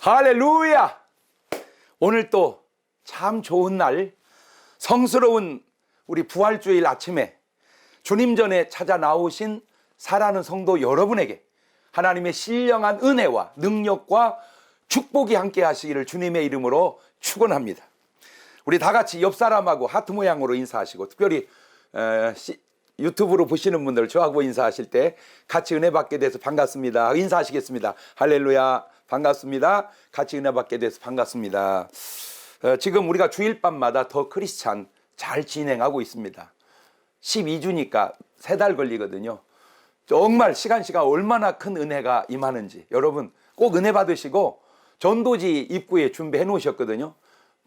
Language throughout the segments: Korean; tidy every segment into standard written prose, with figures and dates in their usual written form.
할렐루야! 오늘 또 참 좋은 날, 성스러운 우리 부활주일 아침에 주님 전에 찾아 나오신 사랑하는 성도 여러분에게 하나님의 신령한 은혜와 능력과 축복이 함께 하시기를 주님의 이름으로 축원합니다. 우리 다 같이 옆 사람하고 하트 모양으로 인사하시고, 특별히 유튜브로 보시는 분들 저하고 인사하실 때 같이 은혜 받게 돼서 반갑습니다. 인사하시겠습니다. 할렐루야, 반갑습니다. 같이 은혜 받게 돼서 반갑습니다. 지금 우리가 주일밤마다 더 크리스찬 잘 진행하고 있습니다. 12주니까 3달 걸리거든요. 정말 시간 얼마나 큰 은혜가 임하는지 여러분 꼭 은혜 받으시고, 전도지 입구에 준비해 놓으셨거든요.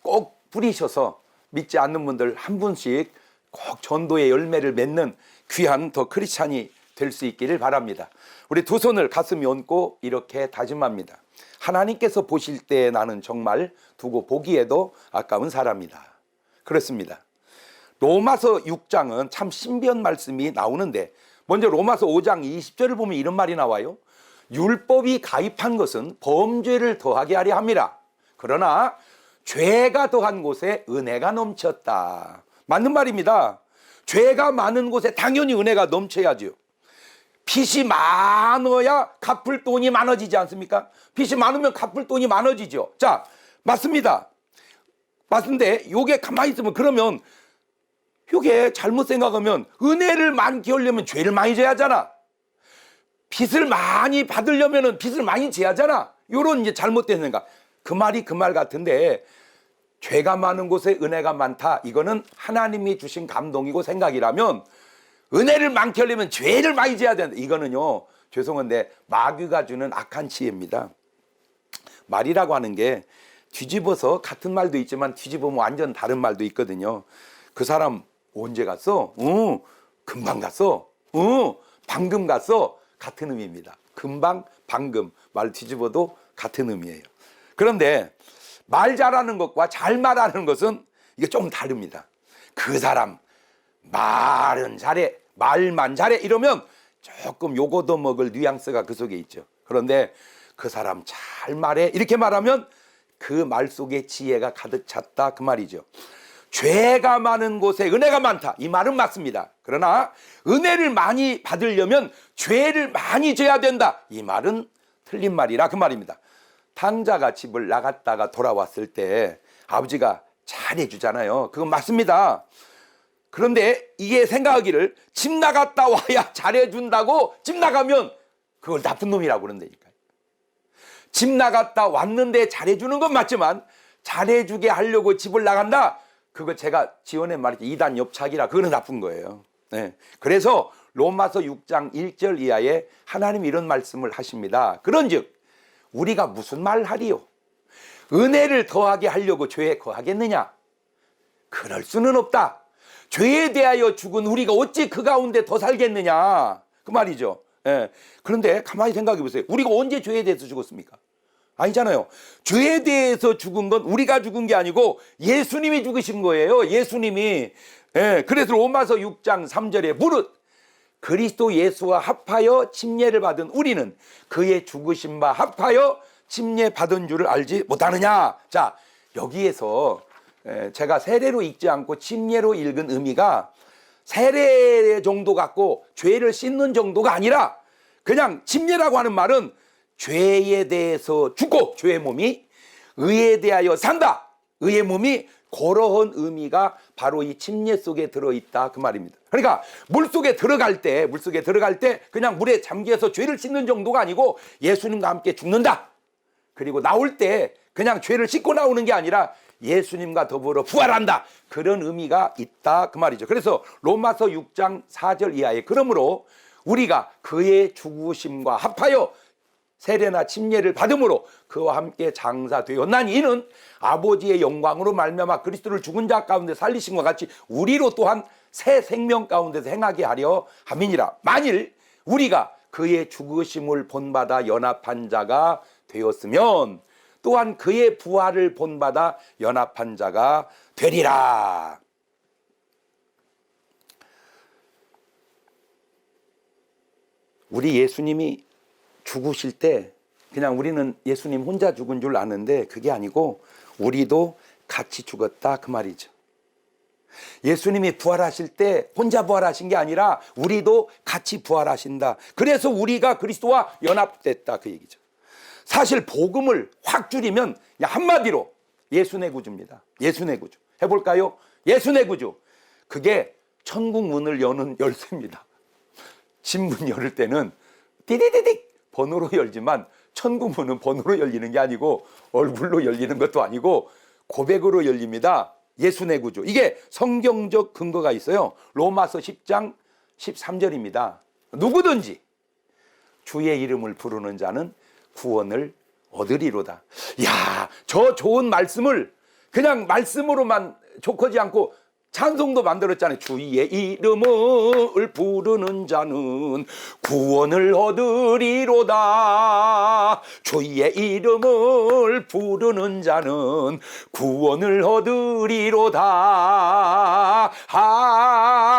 꼭 부리셔서 믿지 않는 분들 한 분씩 꼭 전도의 열매를 맺는 귀한 더 크리스찬이 될 수 있기를 바랍니다. 우리 두 손을 가슴에 얹고 이렇게 다짐합니다. 하나님께서 보실 때 나는 정말 두고 보기에도 아까운 사람이다. 그렇습니다. 로마서 6장은 참 신비한 말씀이 나오는데, 먼저 로마서 5장 20절을 보면 이런 말이 나와요. 율법이 가입한 것은 범죄를 더하게 하려 함이라. 그러나 죄가 더한 곳에 은혜가 넘쳤다. 맞는 말입니다. 죄가 많은 곳에 당연히 은혜가 넘쳐야죠. 빚이 많아야 갚을 돈이 많아지지 않습니까? 빚이 많으면 갚을 돈이 많아지죠. 자, 맞습니다. 맞는데 요게 가만히 있으면, 그러면 요게 잘못 생각하면 은혜를 많게 하려면 죄를 많이 져야 하잖아. 빚을 많이 받으려면 빚을 많이 져야 하잖아. 요런 이제 잘못된 생각. 그 말이 그 말 같은데, 죄가 많은 곳에 은혜가 많다, 이거는 하나님이 주신 감동이고 생각이라면, 은혜를 많게 하려면 죄를 많이 져야 된다, 이거는요, 죄송한데 마귀가 주는 악한 지혜입니다. 말이라고 하는 게 뒤집어서 같은 말도 있지만 뒤집으면 완전 다른 말도 있거든요. 그 사람 언제 갔어? 금방 갔어. 방금 갔어. 같은 의미입니다. 금방, 방금, 말 뒤집어도 같은 의미예요. 그런데 말 잘하는 것과 잘 말하는 것은 이게 좀 다릅니다. 그 사람 말은 잘해, 말만 잘해, 이러면 조금 요거도 먹을 뉘앙스가 그 속에 있죠. 그런데 그 사람 잘 말해, 이렇게 말하면 그 말 속에 지혜가 가득 찼다, 그 말이죠. 죄가 많은 곳에 은혜가 많다, 이 말은 맞습니다. 그러나 은혜를 많이 받으려면 죄를 많이 져야 된다, 이 말은 틀린 말이라, 그 말입니다. 탕자가 집을 나갔다가 돌아왔을 때 아버지가 잘해주잖아요. 그건 맞습니다. 그런데 이게 생각하기를 집 나갔다 와야 잘해준다고, 집 나가면 그걸 나쁜 놈이라고 그런다니까요. 집 나갔다 왔는데 잘해주는 건 맞지만 잘해주게 하려고 집을 나간다, 그거 제가 지원의 말이죠. 이단 옆차기라, 그거는 나쁜 거예요. 네. 그래서 로마서 6장 1절 이하에 하나님이 이런 말씀을 하십니다. 그런즉 우리가 무슨 말 하리요? 은혜를 더하게 하려고 죄에 거하겠느냐? 그럴 수는 없다. 죄에 대하여 죽은 우리가 어찌 그 가운데 더 살겠느냐, 그 말이죠. 예. 그런데 가만히 생각해 보세요. 우리가 언제 죄에 대해서 죽었습니까? 아니잖아요. 죄에 대해서 죽은 건 우리가 죽은 게 아니고 예수님이 죽으신 거예요. 예수님이. 예. 그래서 로마서 6장 3절에 무릇 그리스도 예수와 합하여 침례를 받은 우리는 그의 죽으신 바 합하여 침례 받은 줄을 알지 못하느냐. 자, 여기에서 제가 세례로 읽지 않고 침례로 읽은 의미가 세례 정도 갖고 죄를 씻는 정도가 아니라, 그냥 침례라고 하는 말은 죄에 대해서 죽고 죄의 몸이 의에 대하여 산다, 의의 몸이, 그러한 의미가 바로 이 침례 속에 들어있다, 그 말입니다. 그러니까 물속에 들어갈 때 그냥 물에 잠겨서 죄를 씻는 정도가 아니고 예수님과 함께 죽는다, 그리고 나올 때 그냥 죄를 씻고 나오는 게 아니라 예수님과 더불어 부활한다, 그런 의미가 있다, 그 말이죠. 그래서 로마서 6장 4절 이하에 그러므로 우리가 그의 죽으심과 합하여 세례나 침례를 받음으로 그와 함께 장사되었나니 이는 아버지의 영광으로 말미암아 그리스도를 죽은 자 가운데 살리신 것 같이 우리로 또한 새 생명 가운데서 행하게 하려 함이니라. 만일 우리가 그의 죽으심을 본받아 연합한 자가 되었으면 또한 그의 부활을 본받아 연합한 자가 되리라. 우리 예수님이 죽으실 때 그냥 우리는 예수님 혼자 죽은 줄 아는데 그게 아니고 우리도 같이 죽었다 그 말이죠. 예수님이 부활하실 때 혼자 부활하신 게 아니라 우리도 같이 부활하신다. 그래서 우리가 그리스도와 연합됐다 그 얘기죠. 사실 복음을 확 줄이면 한마디로 예수 내 구주입니다. 예수 내 구주. 해볼까요? 예수 내 구주. 그게 천국 문을 여는 열쇠입니다. 집문 열을 때는 띠디디딕 번호로 열지만 천국 문은 번호로 열리는 게 아니고 얼굴로 열리는 것도 아니고 고백으로 열립니다. 예수 내 구주. 이게 성경적 근거가 있어요. 로마서 10장 13절입니다. 누구든지 주의 이름을 부르는 자는 구원을 얻으리로다. 야, 저 좋은 말씀을 그냥 말씀으로만 족하지 않고 찬송도 만들었잖아요. 주의 이름을 부르는 자는 구원을 얻으리로다. 주의 이름을 부르는 자는 구원을 얻으리로다.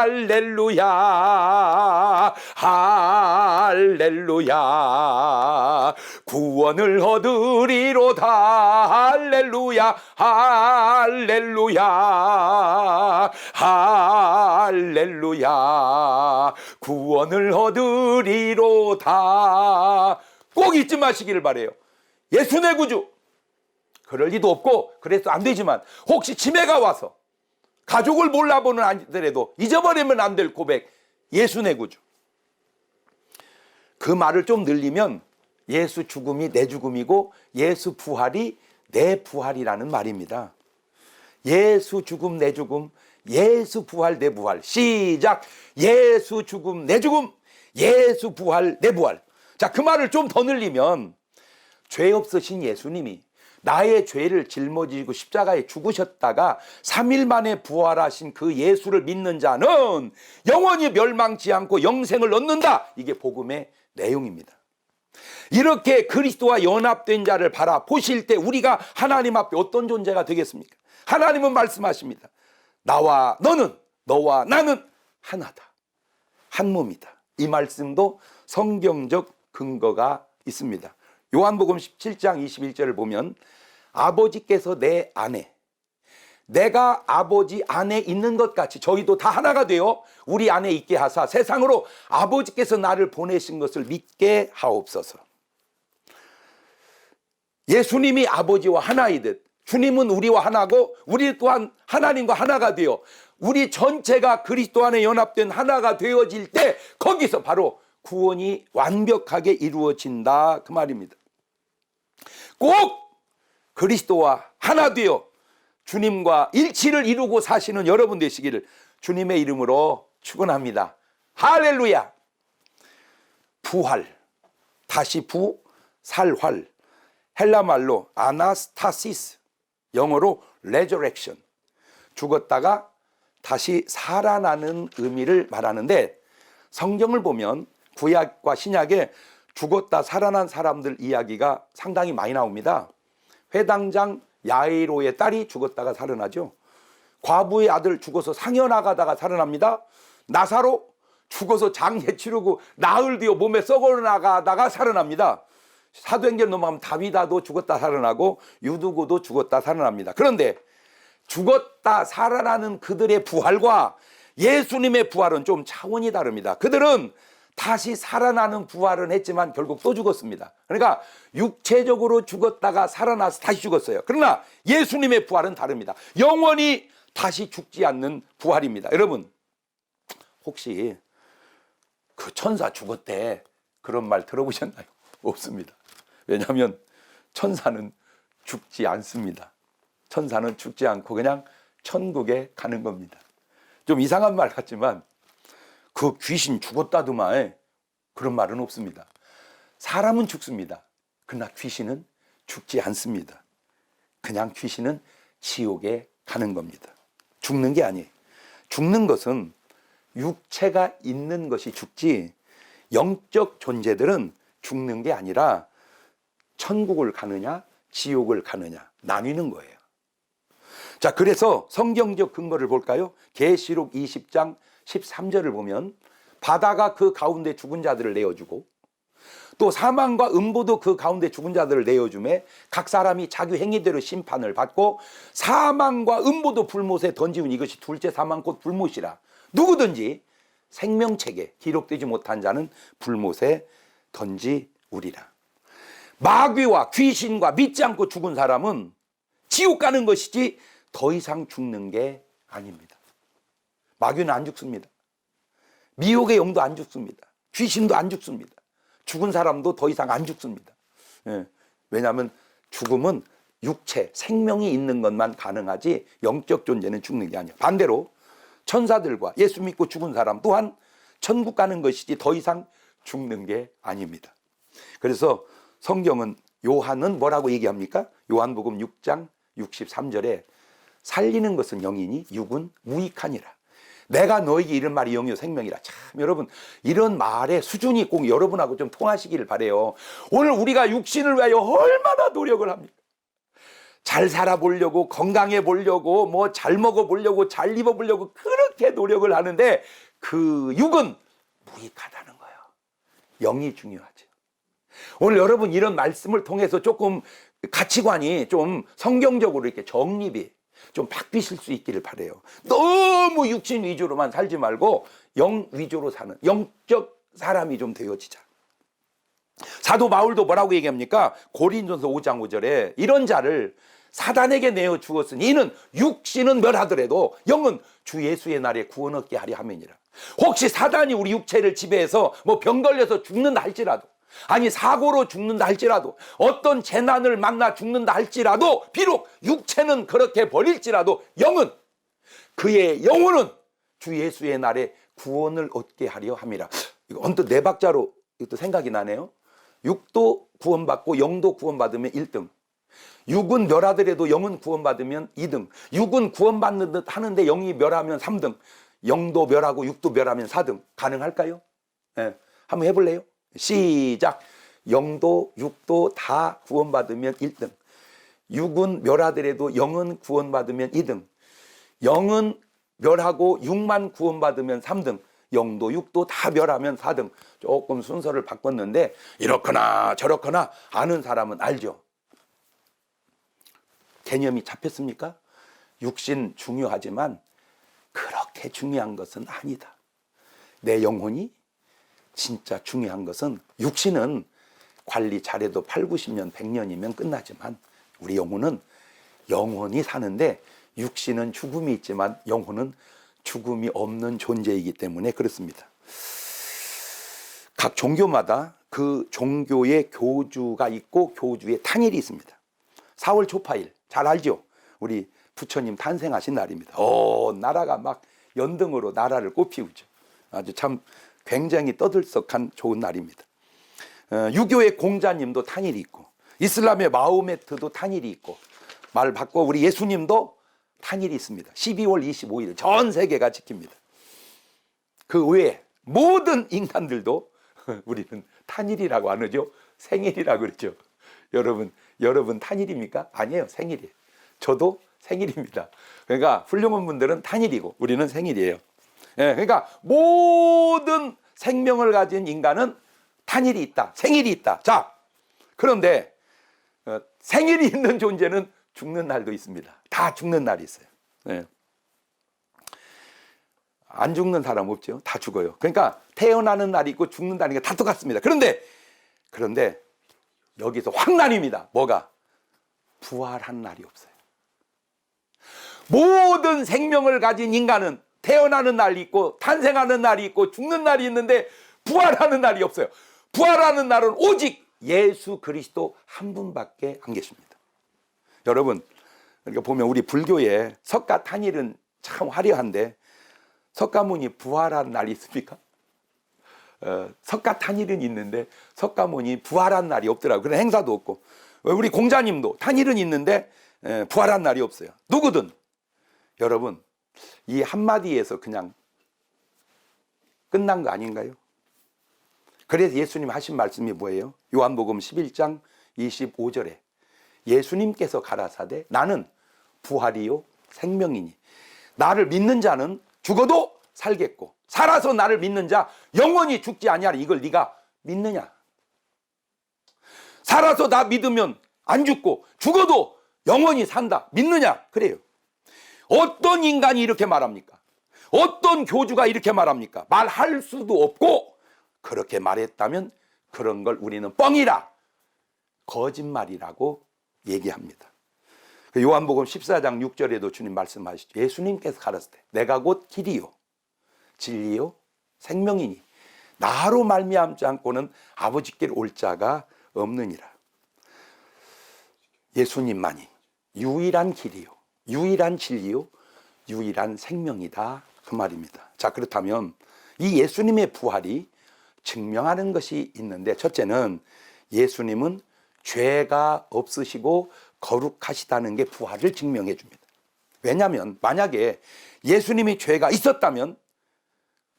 할렐루야 할렐루야 구원을 얻으리로다. 할렐루야 할렐루야 할렐루야 구원을 얻으리로다. 꼭 잊지 마시기를 바래요. 예수 내 구주. 그럴 리도 없고 그래서 안 되지만 혹시 치매가 와서 가족을 몰라보는 아이들에도 잊어버리면 안 될 고백. 예수 내 구주. 그 말을 좀 늘리면 예수 죽음이 내 죽음이고 예수 부활이 내 부활이라는 말입니다. 예수 죽음 내 죽음, 예수 부활 내 부활. 시작. 예수 죽음 내 죽음, 예수 부활 내 부활. 자, 그 말을 좀 더 늘리면 죄 없으신 예수님이 나의 죄를 짊어지고 십자가에 죽으셨다가 3일 만에 부활하신 그 예수를 믿는 자는 영원히 멸망치 않고 영생을 얻는다. 이게 복음의 내용입니다. 이렇게 그리스도와 연합된 자를 바라보실 때 우리가 하나님 앞에 어떤 존재가 되겠습니까? 하나님은 말씀하십니다. 나와 너는, 너와 나는 하나다. 한 몸이다. 이 말씀도 성경적 근거가 있습니다. 요한복음 17장 21절을 보면 아버지께서 내 안에, 내가 아버지 안에 있는 것 같이 저희도 다 하나가 되어 우리 안에 있게 하사 세상으로 아버지께서 나를 보내신 것을 믿게 하옵소서. 예수님이 아버지와 하나이듯 주님은 우리와 하나고 우리 또한 하나님과 하나가 되어 우리 전체가 그리스도 안에 연합된 하나가 되어질 때 거기서 바로 구원이 완벽하게 이루어진다 그 말입니다. 꼭 그리스도와 하나 되어 주님과 일치를 이루고 사시는 여러분 되시기를 주님의 이름으로 축원합니다. 할렐루야. 부활, 다시 부, 살활. 헬라말로 아나스타시스, 영어로 resurrection. 죽었다가 다시 살아나는 의미를 말하는데 성경을 보면 구약과 신약에 죽었다 살아난 사람들 이야기가 상당히 많이 나옵니다. 회당장 야이로의 딸이 죽었다가 살아나죠. 과부의 아들 죽어서 상여 나가다가 살아납니다. 나사로 죽어서 장례 치르고 나흘 뒤에 몸에 썩어 나가다가 살아납니다. 사도행전 넘어가면 다윗도 죽었다 살아나고 유두고도 죽었다 살아납니다. 그런데 죽었다 살아나는 그들의 부활과 예수님의 부활은 좀 차원이 다릅니다. 그들은 다시 살아나는 부활은 했지만 결국 또 죽었습니다. 그러니까 육체적으로 죽었다가 살아나서 다시 죽었어요. 그러나 예수님의 부활은 다릅니다. 영원히 다시 죽지 않는 부활입니다. 여러분 혹시 그 천사 죽었대 그런 말 들어보셨나요? 없습니다. 왜냐하면 천사는 죽지 않습니다. 천사는 죽지 않고 그냥 천국에 가는 겁니다. 좀 이상한 말 같지만 그 귀신 죽었다더만 그런 말은 없습니다. 사람은 죽습니다. 그러나 귀신은 죽지 않습니다. 그냥 귀신은 지옥에 가는 겁니다. 죽는 게 아니에요. 죽는 것은 육체가 있는 것이 죽지 영적 존재들은 죽는 게 아니라 천국을 가느냐 지옥을 가느냐 나뉘는 거예요. 자, 그래서 성경적 근거를 볼까요? 계시록 20장 13절을 보면 바다가 그 가운데 죽은 자들을 내어주고 또 사망과 음부도 그 가운데 죽은 자들을 내어주매 각 사람이 자기 행위대로 심판을 받고 사망과 음부도 불못에 던지운 이것이 둘째 사망 곧 불못이라. 누구든지 생명책에 기록되지 못한 자는 불못에 던지우리라. 마귀와 귀신과 믿지 않고 죽은 사람은 지옥 가는 것이지 더 이상 죽는 게 아닙니다. 마귀는 안 죽습니다. 미혹의 영도 안 죽습니다. 귀신도 안 죽습니다. 죽은 사람도 더 이상 안 죽습니다. 예. 왜냐하면 죽음은 육체, 생명이 있는 것만 가능하지 영적 존재는 죽는 게 아니에요. 반대로 천사들과 예수 믿고 죽은 사람 또한 천국 가는 것이지 더 이상 죽는 게 아닙니다. 그래서 성경은 요한은 뭐라고 얘기합니까? 요한복음 6장 63절에 살리는 것은 영이니 육은 무익하니라. 내가 너에게 이런 말이 영이요 생명이라. 참 여러분 이런 말의 수준이 꼭 여러분하고 좀 통하시기를 바라요. 오늘 우리가 육신을 위하여 얼마나 노력을 합니까? 잘 살아보려고 건강해 보려고 뭐 잘 먹어보려고 잘 입어보려고 그렇게 노력을 하는데 그 육은 무익하다는 거예요. 영이 중요하죠. 오늘 여러분 이런 말씀을 통해서 조금 가치관이 좀 성경적으로 이렇게 정립이 좀 바뀌실 수 있기를 바라요. 너무 육신 위주로만 살지 말고 영 위주로 사는 영적 사람이 좀 되어지자. 사도 바울도 뭐라고 얘기합니까? 고린도전서 5장 5절에 이런 자를 사단에게 내어 주었으니 이는 육신은 멸하더라도 영은 주 예수의 날에 구원 얻게 하려 함이니라. 혹시 사단이 우리 육체를 지배해서 뭐 병 걸려서 죽는다 할지라도, 아니 사고로 죽는다 할지라도, 어떤 재난을 만나 죽는다 할지라도, 비록 육체는 그렇게 버릴지라도 영은, 그의 영혼은 주 예수의 날에 구원을 얻게 하려 함이라. 이거 언뜻 네 박자로 이것도 생각이 나네요. 육도 구원받고 영도 구원받으면 1등, 육은 멸하더라도 영은 구원받으면 2등, 육은 구원받는 듯 하는데 영이 멸하면 3등, 영도 멸하고 육도 멸하면 4등. 가능할까요? 네. 한번 해볼래요? 시작. 영도 육도 다 구원받으면 1등, 육은 멸하더라도 영은 구원받으면 2등, 영은 멸하고 육만 구원받으면 3등, 영도 육도 다 멸하면 4등. 조금 순서를 바꿨는데 이렇거나 저렇거나 아는 사람은 알죠. 개념이 잡혔습니까? 육신 중요하지만 그렇게 중요한 것은 아니다. 내 영혼이 진짜 중요한 것은, 육신은 관리 잘해도 8, 90년, 100년이면 끝나지만 우리 영혼은 영원히 사는데, 육신은 죽음이 있지만 영혼은 죽음이 없는 존재이기 때문에 그렇습니다. 각 종교마다 그 종교의 교주가 있고 교주의 탄일이 있습니다. 4월 초파일 잘 알죠? 우리 부처님 탄생하신 날입니다. 나라가 막 연등으로 나라를 꽃피우죠. 아주 참 굉장히 떠들썩한 좋은 날입니다. 유교의 공자님도 탄일이 있고, 이슬람의 마호메트도 탄일이 있고, 말 바꿔 우리 예수님도 탄일이 있습니다. 12월 25일 전 세계가 지킵니다. 그 외에 모든 인간들도 우리는 탄일이라고 안 하죠. 생일이라고 그러죠. 여러분 탄일입니까? 아니에요. 생일이에요. 저도 생일입니다. 그러니까 훌륭한 분들은 탄일이고 우리는 생일이에요. 그러니까 모든 생명을 가진 인간은 탄일이 있다, 생일이 있다. 자, 그런데 생일이 있는 존재는 죽는 날도 있습니다. 다 죽는 날이 있어요. 안 죽는 사람 없죠. 다 죽어요. 그러니까 태어나는 날이 있고 죽는 날이 다 똑같습니다. 그런데 여기서 황난입니다. 뭐가? 부활한 날이 없어요. 모든 생명을 가진 인간은 태어나는 날이 있고 탄생하는 날이 있고 죽는 날이 있는데 부활하는 날이 없어요. 부활하는 날은 오직 예수 그리스도 한 분밖에 안 계십니다. 여러분, 그러니까 보면 우리 불교의 석가탄일은 참 화려한데 석가모니 부활한 날이 있습니까? 석가탄일은 있는데 석가모니 부활한 날이 없더라고요. 그런 행사도 없고, 우리 공자님도 탄일은 있는데 부활한 날이 없어요. 누구든. 여러분, 이 한마디에서 그냥 끝난 거 아닌가요? 그래서 예수님 하신 말씀이 뭐예요? 요한복음 11장 25절에 예수님께서 가라사대 나는 부활이요 생명이니 나를 믿는 자는 죽어도 살겠고 살아서 나를 믿는 자 영원히 죽지 아니하리. 이걸 네가 믿느냐? 살아서 나 믿으면 안 죽고 죽어도 영원히 산다. 믿느냐? 그래요. 어떤 인간이 이렇게 말합니까? 어떤 교주가 이렇게 말합니까? 말할 수도 없고, 그렇게 말했다면 그런 걸 우리는 뻥이라, 거짓말이라고 얘기합니다. 요한복음 14장 6절에도 주님 말씀하시죠. 예수님께서 가라사대 내가 곧 길이요 진리요 생명이니 나로 말미암지 않고는 아버지께 올 자가 없느니라. 예수님만이 유일한 길이요 유일한 진리요 유일한 생명이다, 그 말입니다. 자, 그렇다면 이 예수님의 부활이 증명하는 것이 있는데, 첫째는 예수님은 죄가 없으시고 거룩하시다는 게 부활을 증명해 줍니다. 왜냐하면 만약에 예수님이 죄가 있었다면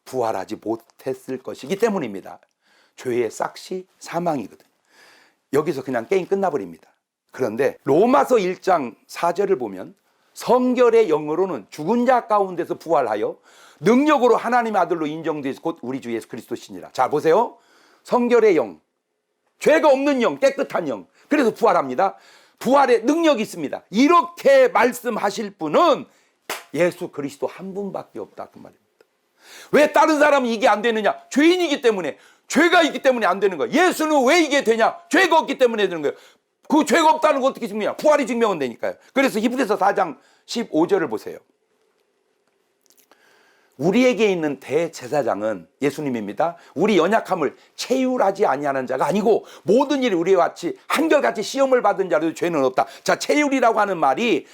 부활하지 못했을 것이기 때문입니다. 죄의 싹이 사망이거든요. 여기서 그냥 게임 끝나버립니다. 그런데 로마서 1장 4절을 보면 성결의 영으로는 죽은 자 가운데서 부활하여 능력으로 하나님의 아들로 인정되어서 곧 우리 주 예수 그리스도시니라. 자, 보세요. 성결의 영, 죄가 없는 영, 깨끗한 영, 그래서 부활합니다. 부활의 능력이 있습니다. 이렇게 말씀하실 분은 예수 그리스도 한 분밖에 없다, 그 말입니다. 왜 다른 사람은 이게 안 되느냐? 죄인이기 때문에, 죄가 있기 때문에 안 되는 거예요. 예수는 왜 이게 되냐? 죄가 없기 때문에 되는 거예요. 그 죄가 없다는 거 어떻게 증명해요? 부활이 증명은 되니까요. 그래서 히브리서 4장 15절을 보세요. 우리에게 있는 대제사장은 예수님입니다. 우리 연약함을 체휼하지 아니하는 자가 아니고 모든 일이 우리와 같이 한결같이 시험을 받은 자라도 죄는 없다. 자, 체휼이라고 하는 말이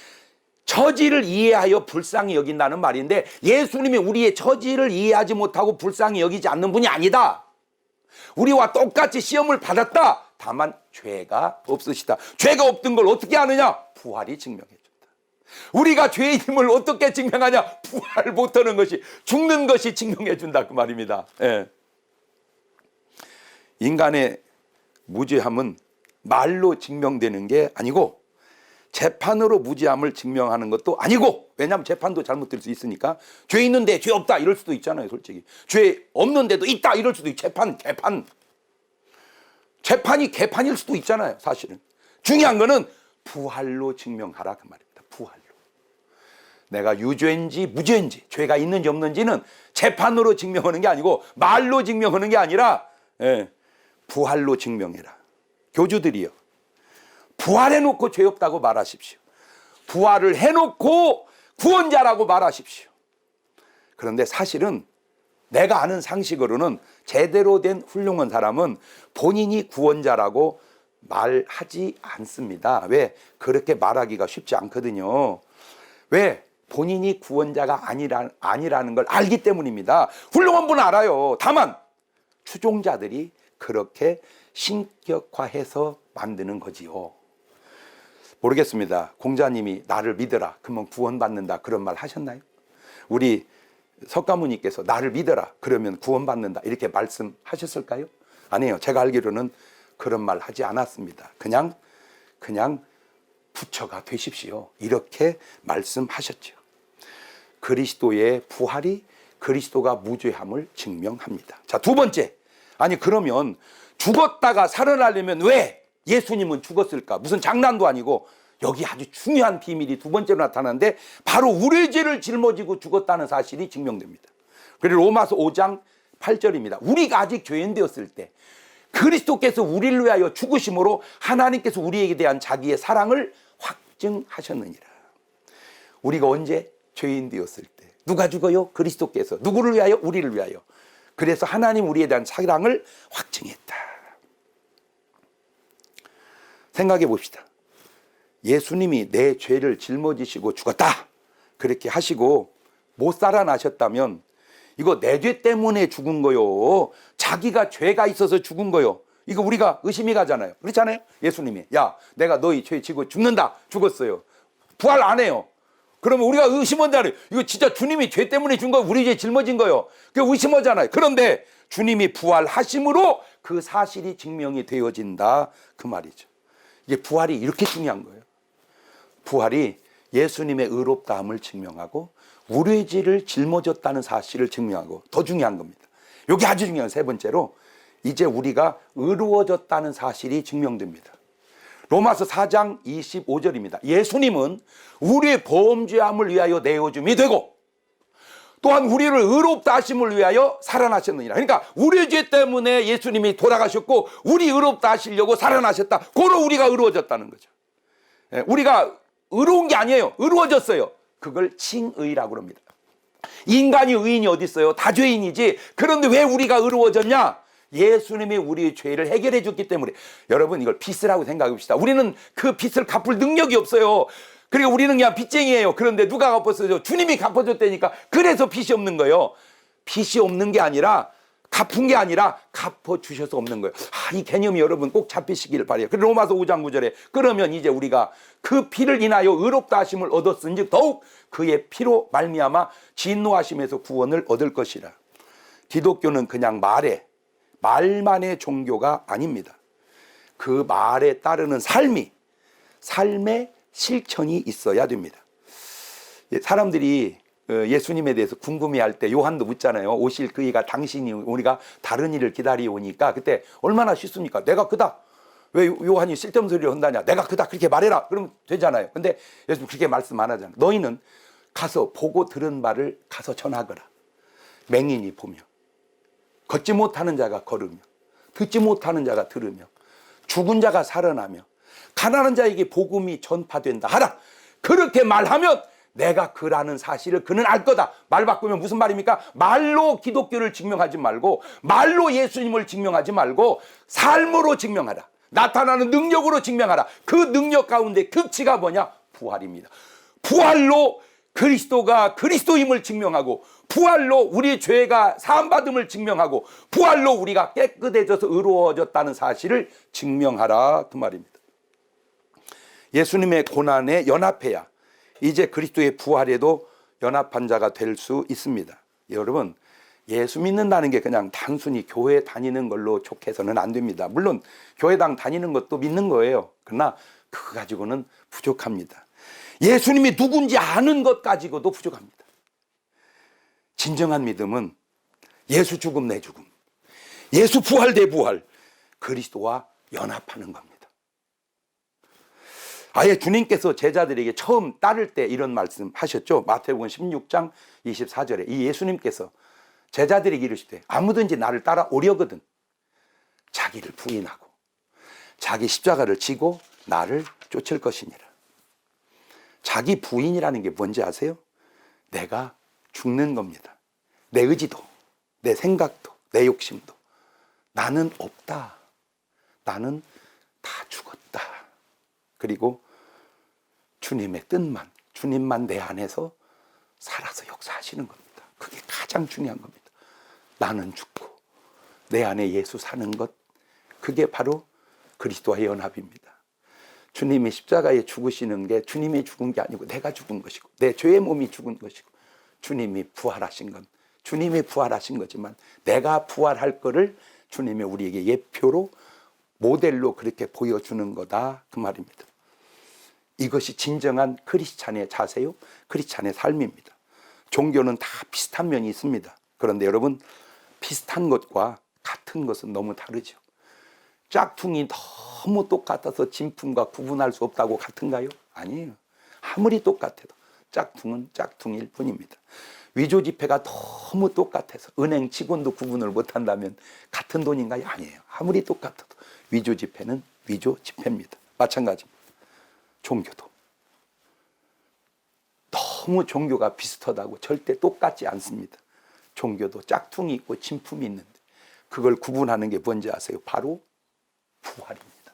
처지를 이해하여 불쌍히 여긴다는 말인데, 예수님이 우리의 처지를 이해하지 못하고 불쌍히 여기지 않는 분이 아니다. 우리와 똑같이 시험을 받았다. 다만 죄가 없으시다. 죄가 없던 걸 어떻게 아느냐? 부활이 증명해 준다. 우리가 죄인임을 어떻게 증명하냐? 부활 못하는 것이, 죽는 것이 증명해 준다, 그 말입니다. 예. 인간의 무죄함은 말로 증명되는 게 아니고 재판으로 무죄함을 증명하는 것도 아니고, 왜냐하면 재판도 잘못될 수 있으니까. 죄 있는데 죄 없다 이럴 수도 있잖아요. 솔직히 죄 없는데도 있다 이럴 수도 있고. 재판이 개판일 수도 있잖아요. 사실은 중요한 거는 부활로 증명하라, 그 말입니다. 부활로. 내가 유죄인지 무죄인지, 죄가 있는지 없는지는 재판으로 증명하는 게 아니고 말로 증명하는 게 아니라 부활로 증명해라. 교주들이요, 부활해놓고 죄 없다고 말하십시오. 부활을 해놓고 구원자라고 말하십시오. 그런데 사실은 내가 아는 상식으로는 제대로 된 훌륭한 사람은 본인이 구원자라고 말하지 않습니다. 왜? 그렇게 말하기가 쉽지 않거든요. 왜? 본인이 구원자가 아니라는 걸 알기 때문입니다. 훌륭한 분은 알아요. 다만 추종자들이 그렇게 신격화해서 만드는 거지요. 모르겠습니다. 공자님이 나를 믿어라 그러면 구원받는다 그런 말 하셨나요? 우리 석가모니께서 나를 믿어라 그러면 구원받는다 이렇게 말씀하셨을까요? 아니에요. 제가 알기로는 그런 말 하지 않았습니다. 그냥 부처가 되십시오 이렇게 말씀하셨죠. 그리스도의 부활이 그리스도가 무죄함을 증명합니다. 자, 두 번째, 아니 그러면 죽었다가 살아나려면 왜 예수님은 죽었을까? 무슨 장난도 아니고 여기 아주 중요한 비밀이 두 번째로 나타나는데, 바로 우리의 죄를 짊어지고 죽었다는 사실이 증명됩니다. 그리고 로마서 5장 8절입니다. 우리가 아직 죄인 되었을 때 그리스도께서 우리를 위하여 죽으심으로 하나님께서 우리에게 대한 자기의 사랑을 확증하셨느니라. 우리가 언제 죄인 되었을 때 누가 죽어요? 그리스도께서. 누구를 위하여? 우리를 위하여. 그래서 하나님 우리에 대한 사랑을 확증했다. 생각해 봅시다. 예수님이 내 죄를 짊어지시고 죽었다 그렇게 하시고 못 살아나셨다면 이거 내 죄 때문에 죽은 거요, 자기가 죄가 있어서 죽은 거요, 이거 우리가 의심이 가잖아요. 그렇잖아요. 예수님이 야 내가 너희 죄 지고 죽는다, 죽었어요, 부활 안 해요. 그러면 우리가 의심하잖아요. 이거 진짜 주님이 죄 때문에 죽은 거요, 우리 죄 짊어진 거요, 그게 의심하잖아요. 그런데 주님이 부활하심으로 그 사실이 증명이 되어진다 그 말이죠. 이게 부활이 이렇게 중요한 거예요. 부활이 예수님의 의롭다함을 증명하고 우리의 죄를 짊어졌다는 사실을 증명하고, 더 중요한 겁니다. 이게 아주 중요한 세 번째로 이제 우리가 의로워졌다는 사실이 증명됩니다. 로마서 4장 25절입니다. 예수님은 우리의 범죄함을 위하여 내어줌이 되고 또한 우리를 의롭다 하심을 위하여 살아나셨느니라. 그러니까 우리 죄 때문에 예수님이 돌아가셨고 우리 의롭다 하시려고 살아나셨다. 고로 우리가 의로워졌다는 거죠. 우리가 의로운 게 아니에요. 의로워졌어요. 그걸 칭의라고 합니다. 인간이 의인이 어디 있어요? 다 죄인이지. 그런데 왜 우리가 의로워졌냐? 예수님이 우리의 죄를 해결해 줬기 때문에. 여러분, 이걸 빚이라고 생각해 봅시다. 우리는 그 빚을 갚을 능력이 없어요. 그리고 우리는 그냥 빚쟁이에요. 그런데 누가 갚았어요? 주님이 갚아줬다니까. 그래서 빚이 없는 거예요. 빚이 없는 게 아니라, 갚은 게 아니라 갚아주셔서 없는 거예요. 이 개념이 여러분 꼭 잡히시기를 바라요. 그리고 로마서 5장 9절에 그러면 이제 우리가 그 피를 인하여 의롭다 하심을 얻었은즉 더욱 그의 피로 말미암아 진노하심에서 구원을 얻을 것이라. 기독교는 그냥 말만의 종교가 아닙니다. 그 말에 따르는 삶의 실천이 있어야 됩니다. 사람들이 예수님에 대해서 궁금해할 때 요한도 묻잖아요. 오실 그이가 당신이 우리가 다른 일을 기다리오니까 그때 얼마나 쉽습니까? 내가 그다. 왜 요한이 쓸데없는 소리를 한다냐? 내가 그다 그렇게 말해라. 그러면 되잖아요. 근데 예수님 그렇게 말씀 안 하잖아요. 너희는 가서 보고 들은 말을 가서 전하거라. 맹인이 보며 걷지 못하는 자가 걸으며 듣지 못하는 자가 들으며 죽은 자가 살아나며 가난한 자에게 복음이 전파된다 하라. 그렇게 말하면 내가 그라는 사실을 그는 알 거다. 말 바꾸면 무슨 말입니까? 말로 기독교를 증명하지 말고 말로 예수님을 증명하지 말고 삶으로 증명하라. 나타나는 능력으로 증명하라. 그 능력 가운데 극치가 뭐냐? 부활입니다. 부활로 그리스도가 그리스도임을 증명하고 부활로 우리 죄가 사함받음을 증명하고 부활로 우리가 깨끗해져서 의로워졌다는 사실을 증명하라. 그 말입니다. 예수님의 고난에 연합해야 이제 그리스도의 부활에도 연합한 자가 될 수 있습니다. 여러분, 예수 믿는다는 게 그냥 단순히 교회 다니는 걸로 족해서는 안 됩니다. 물론 교회당 다니는 것도 믿는 거예요. 그러나 그거 가지고는 부족합니다. 예수님이 누군지 아는 것 가지고도 부족합니다. 진정한 믿음은 예수 죽음 내 죽음, 예수 부활 내 부활, 그리스도와 연합하는 겁니다. 아예 주님께서 제자들에게 처음 따를 때 이런 말씀 하셨죠. 마태복음 16장 24절에 이 예수님께서 제자들에게 이르시되 아무든지 나를 따라 오려거든 자기를 부인하고 자기 십자가를 지고 나를 쫓을 것이니라. 자기 부인이라는 게 뭔지 아세요? 내가 죽는 겁니다. 내 의지도, 내 생각도, 내 욕심도. 나는 없다. 나는 다 죽었다. 그리고 주님의 뜻만, 주님만 내 안에서 살아서 역사하시는 겁니다. 그게 가장 중요한 겁니다. 나는 죽고 내 안에 예수 사는 것, 그게 바로 그리스도와의 연합입니다. 주님이 십자가에 죽으시는 게 주님이 죽은 게 아니고 내가 죽은 것이고 내 죄의 몸이 죽은 것이고 주님이 부활하신 건 주님이 부활하신 거지만 내가 부활할 거를 주님이 우리에게 예표로 모델로 그렇게 보여주는 거다. 그 말입니다. 이것이 진정한 크리스찬의 자세요. 크리스찬의 삶입니다. 종교는 다 비슷한 면이 있습니다. 그런데 여러분, 비슷한 것과 같은 것은 너무 다르죠. 짝퉁이 너무 똑같아서 진품과 구분할 수 없다고 같은가요? 아니에요. 아무리 똑같아도 짝퉁은 짝퉁일 뿐입니다. 위조 지폐가 너무 똑같아서 은행 직원도 구분을 못한다면 같은 돈인가요? 아니에요. 아무리 똑같아도 위조 지폐는 위조 지폐입니다. 마찬가지입니다. 종교도 너무 종교가 비슷하다고 절대 똑같지 않습니다. 종교도 짝퉁이 있고 진품이 있는데 그걸 구분하는 게 뭔지 아세요? 바로 부활입니다.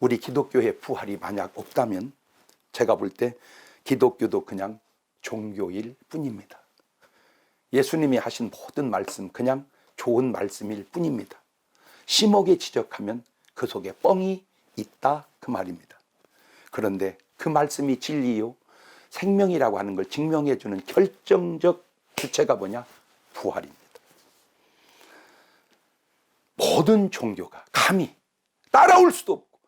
우리 기독교의 부활이 만약 없다면 제가 볼 때 기독교도 그냥 종교일 뿐입니다. 예수님이 하신 모든 말씀 그냥 좋은 말씀일 뿐입니다. 심하게 지적하면 그 속에 뻥이 있다 그 말입니다. 그런데 그 말씀이 진리요 생명이라고 하는 걸 증명해 주는 결정적 주체가 뭐냐? 부활입니다. 모든 종교가 감히 따라올 수도 없고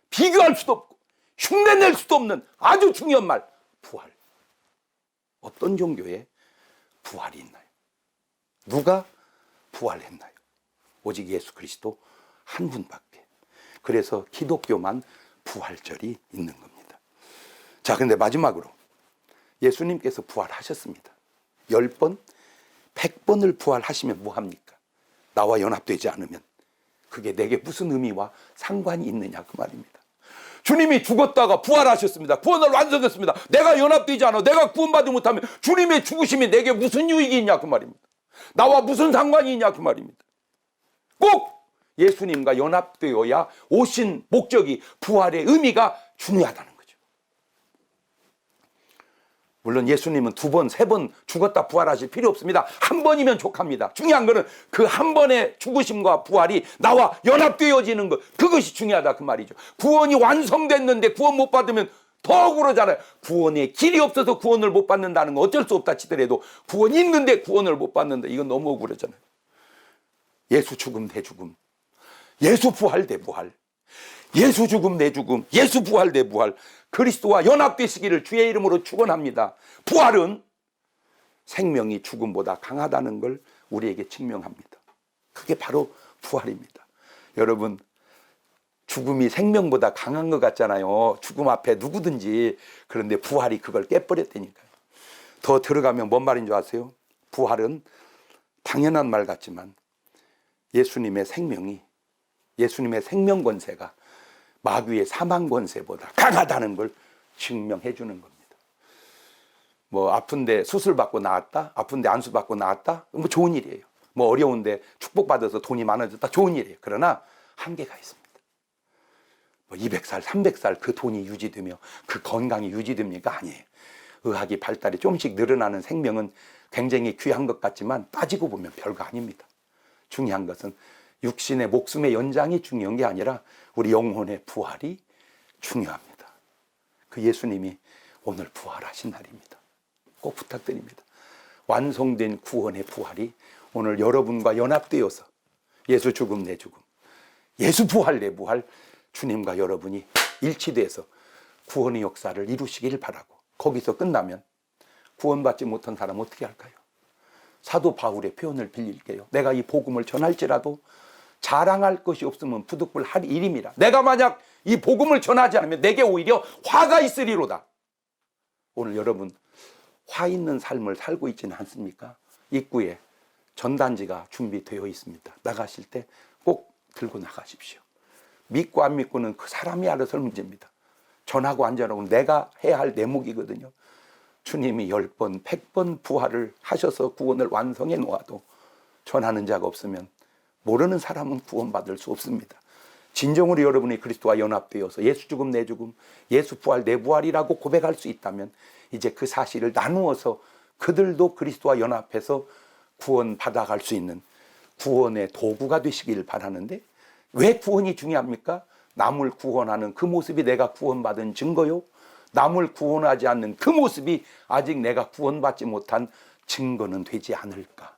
비교할 수도 없고 흉내낼 수도 없는 아주 중요한 말, 부활. 어떤 종교에 부활이 있나요? 누가 부활했나요? 오직 예수 그리스도 한 분밖에. 그래서 기독교만 부활절이 있는 겁니다. 자, 근데 마지막으로 예수님께서 부활하셨습니다. 10번, 100번을 부활하시면 뭐합니까? 나와 연합되지 않으면 그게 내게 무슨 의미와 상관이 있느냐 그 말입니다. 주님이 죽었다가 부활하셨습니다. 구원을 완성했습니다. 내가 연합되지 않아, 내가 구원받지 못하면 주님의 죽으심이 내게 무슨 유익이 있냐 그 말입니다. 나와 무슨 상관이 있냐 그 말입니다. 꼭 예수님과 연합되어야 오신 목적이, 부활의 의미가 중요하다는 거죠. 물론 예수님은 2번, 3번 죽었다 부활하실 필요 없습니다. 한 번이면 족합니다. 중요한 거는 그 한 번의 죽으심과 부활이 나와 연합되어지는 것, 그것이 중요하다 그 말이죠. 구원이 완성됐는데 구원 못 받으면 더 그러잖아요. 구원의 길이 없어서 구원을 못 받는다는 건 어쩔 수 없다 치더라도 구원이 있는데 구원을 못 받는다, 이건 너무 억울하잖아요. 예수 죽음 내 죽음, 예수 부활 내 부활, 예수 죽음 내 죽음, 예수 부활 내 부활, 그리스도와 연합되시기를 주의 이름으로 축원합니다. 부활은 생명이 죽음보다 강하다는 걸 우리에게 증명합니다. 그게 바로 부활입니다. 여러분, 죽음이 생명보다 강한 것 같잖아요. 죽음 앞에 누구든지. 그런데 부활이 그걸 깨버렸다니까요. 더 들어가면 뭔 말인 줄 아세요? 부활은 당연한 말 같지만 예수님의 생명이, 예수님의 생명 권세가 마귀의 사망 권세보다 강하다는 걸 증명해 주는 겁니다. 뭐 아픈데 수술 받고 나았다, 아픈데 안수 받고 나았다, 뭐 좋은 일이에요. 뭐 어려운데 축복받아서 돈이 많아졌다, 좋은 일이에요. 그러나 한계가 있습니다. 뭐 200살, 300살 그 돈이 유지되며 그 건강이 유지됩니까? 아니에요. 의학이 발달이 조금씩 늘어나는 생명은 굉장히 귀한 것 같지만 따지고 보면 별거 아닙니다. 중요한 것은 육신의 목숨의 연장이 중요한 게 아니라 우리 영혼의 부활이 중요합니다. 그 예수님이 오늘 부활하신 날입니다. 꼭 부탁드립니다. 완성된 구원의 부활이 오늘 여러분과 연합되어서 예수 죽음 내 죽음, 예수 부활 내 부활, 주님과 여러분이 일치돼서 구원의 역사를 이루시길 바라고, 거기서 끝나면 구원받지 못한 사람 어떻게 할까요? 사도 바울의 표현을 빌릴게요. 내가 이 복음을 전할지라도 자랑할 것이 없으면 부득불 할 일임이라. 내가 만약 이 복음을 전하지 않으면 내게 오히려 화가 있으리로다. 오늘 여러분 화 있는 삶을 살고 있지는 않습니까? 입구에 전단지가 준비되어 있습니다. 나가실 때 꼭 들고 나가십시오. 믿고 안 믿고는 그 사람이 알아서 문제입니다. 전하고 안 전하고 내가 해야 할 내목이거든요. 주님이 10번, 100번 부활을 하셔서 구원을 완성해 놓아도 전하는 자가 없으면 모르는 사람은 구원받을 수 없습니다. 진정으로 여러분이 그리스도와 연합되어서 예수 죽음 내 죽음, 예수 부활 내 부활이라고 고백할 수 있다면 이제 그 사실을 나누어서 그들도 그리스도와 연합해서 구원 받아갈 수 있는 구원의 도구가 되시길 바라는데, 왜 구원이 중요합니까? 남을 구원하는 그 모습이 내가 구원받은 증거요, 남을 구원하지 않는 그 모습이 아직 내가 구원받지 못한 증거는 되지 않을까?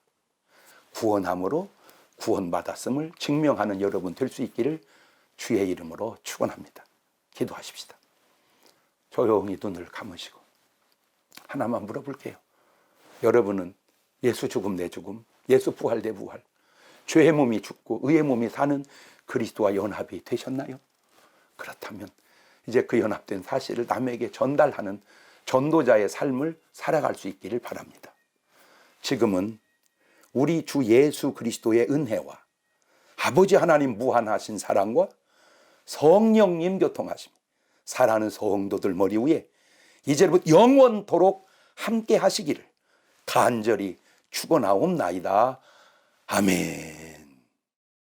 구원함으로 구원받았음을 증명하는 여러분 될 수 있기를 주의 이름으로 축원합니다. 기도하십시다. 조용히 눈을 감으시고 하나만 물어볼게요. 여러분은 예수 죽음 내 죽음, 예수 부활 내 부활, 죄의 몸이 죽고 의의 몸이 사는 그리스도와 연합이 되셨나요? 그렇다면 이제 그 연합된 사실을 남에게 전달하는 전도자의 삶을 살아갈 수 있기를 바랍니다. 지금은 우리 주 예수 그리스도의 은혜와 아버지 하나님 무한하신 사랑과 성령님 교통하심, 사랑하는 성도들 머리 위에 이제부터 영원토록 함께 하시기를 간절히 축원하옵나이다. 아멘.